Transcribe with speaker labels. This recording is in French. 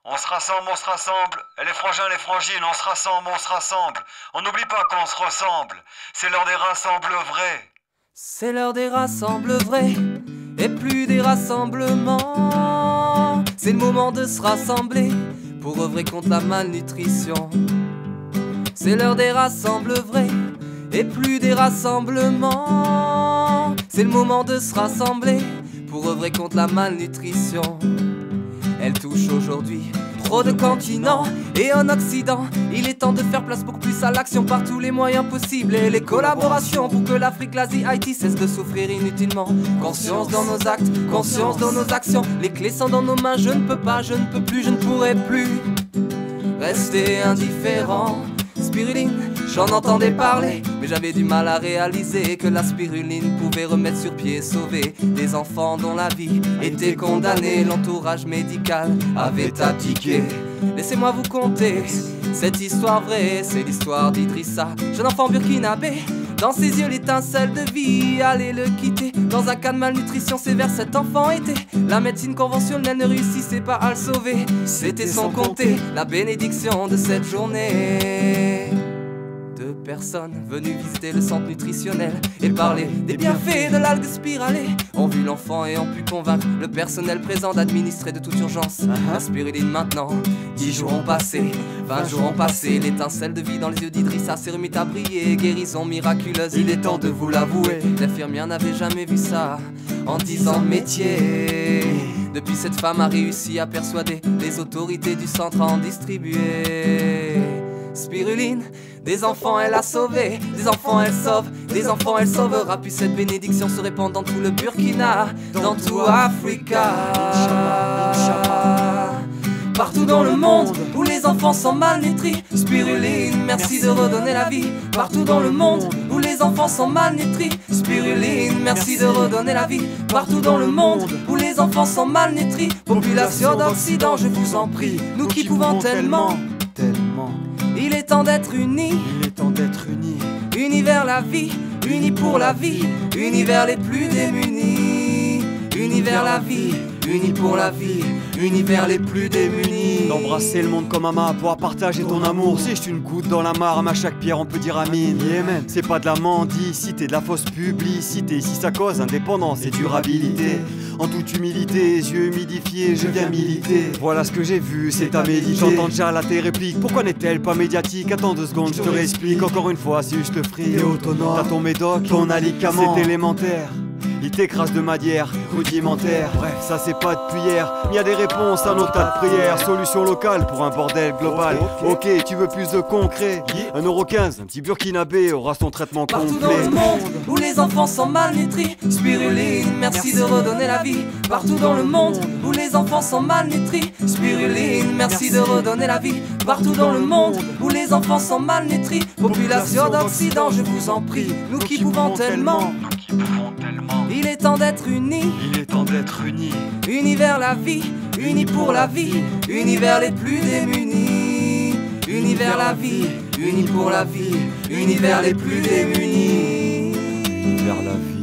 Speaker 1: On se rassemble, et les frangins, les frangines, on se rassemble. On n'oublie pas qu'on se ressemble, c'est l'heure des rassembles vrais.
Speaker 2: C'est l'heure des rassembles vrais, et plus des rassemblements. C'est le moment de se rassembler, pour œuvrer contre la malnutrition. C'est l'heure des rassembles vrais, et plus des rassemblements. C'est le moment de se rassembler, pour œuvrer contre la malnutrition. Elle touche aujourd'hui trop de continents et en Occident. Il est temps de faire place beaucoup plus à l'action par tous les moyens possibles et les collaborations pour que l'Afrique, l'Asie, Haïti cessent de souffrir inutilement. Conscience dans nos actes, conscience dans nos actions. Les clés sont dans nos mains, je ne peux pas, je ne peux plus, je ne pourrai plus rester indifférent. Spiruline, j'en entendais parler, mais j'avais du mal à réaliser que la spiruline pouvait remettre sur pied et sauver des enfants dont la vie était condamnée. L'entourage médical avait abdiqué. Laissez-moi vous conter cette histoire vraie, c'est l'histoire d'Idrissa, jeune enfant burkinabé. Dans ses yeux l'étincelle de vie allait le quitter. Dans un cas de malnutrition sévère cet enfant était. La médecine conventionnelle ne réussissait pas à le sauver. C'était sans compter la bénédiction de cette journée. Deux personnes venues visiter le centre nutritionnel et parler des bienfaits de l'algue spiralée ont vu l'enfant et ont pu convaincre le personnel présent d'administrer de toute urgence la spiruline maintenant. 10 jours ont passé, 20 jours ont passé. L'étincelle de vie dans les yeux d'Idrissa s'est remise à briller. Guérison miraculeuse, il est temps de vous l'avouer. L'infirmière n'avait jamais vu ça en 10 ans de métier. Depuis, cette femme a réussi à persuader les autorités du centre à en distribuer. Spiruline, des enfants elle a sauvé, des enfants elle sauve, des enfants elle sauvera. Puis cette bénédiction se répand dans tout le Burkina, dans tout Africa. Partout dans le monde où les enfants sont malnutris, Spiruline, merci de redonner la vie. Partout dans le monde où les enfants sont malnutris, Spiruline, merci de redonner la vie. Partout dans le monde où les enfants sont malnutris, population d'Occident, je vous en prie, nous qui pouvons tellement. Il est temps d'être unis,
Speaker 3: il est temps d'être unis.
Speaker 2: Unis vers la vie, unis pour la vie, unis vers les plus démunis. Unis vers la vie, unis pour la vie, unis vers les plus démunis.
Speaker 3: D'embrasser le monde comme un mât, pouvoir partager ton amour. Si je suis une goutte dans la mare, à chaque pierre on peut dire Amin. Amen. C'est pas de la mendicité, de la fausse publicité. Ici ça cause indépendance et durabilité. En toute humilité, yeux humidifiés, je viens militer. Voilà ce que j'ai vu, c'est à méditer. J'entends déjà la tes répliques, pourquoi n'est-elle pas médiatique? Attends 2 secondes, je te réexplique. Encore une fois, si je te frie, t'es autonome. T'as ton médoc, ton alicament, c'est élémentaire. Il t'écrase de manière rudimentaire. Bref, ça c'est pas depuis hier. Il y a des réponses à nos tas de prières. Solution locale pour un bordel global. Ok, tu veux plus de concret? 1,15€, un petit burkinabé aura son traitement complet.
Speaker 2: Partout dans le monde où les enfants sont malnutris, Spiruline, merci de redonner la vie. Partout dans le monde où les enfants sont malnutris, Spiruline, merci de redonner la vie. Partout dans le monde où les enfants sont malnutris, population d'Occident, je vous en prie, nous qui pouvons tellement. Il est temps d'être unis,
Speaker 3: il est temps d'être unis.
Speaker 2: Unis vers la vie, unis pour la vie, unis vers les plus démunis. Unis vers la vie, unis pour la vie, unis vers les plus démunis.
Speaker 3: Vers la vie.